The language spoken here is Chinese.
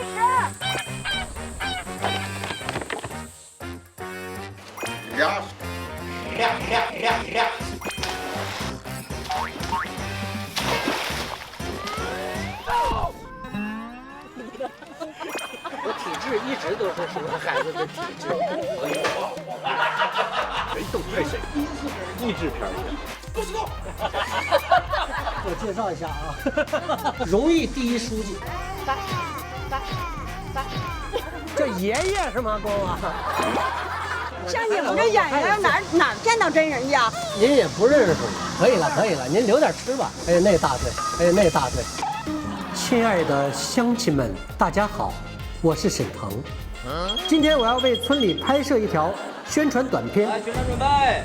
我体质一直都是什么孩子的体质。谁动太谁，励志片一样。我介绍一下啊，荣誉第一书记。这爷爷是吗，公啊？像你们这演员哪见到真人呀？您也不认识我，可以了，可以了，您留点吃吧。哎呀，那大腿，哎呀，那大腿。亲爱的乡亲们，大家好，我是沈腾。今天我要为村里拍摄一条宣传短片。来，宣传准备。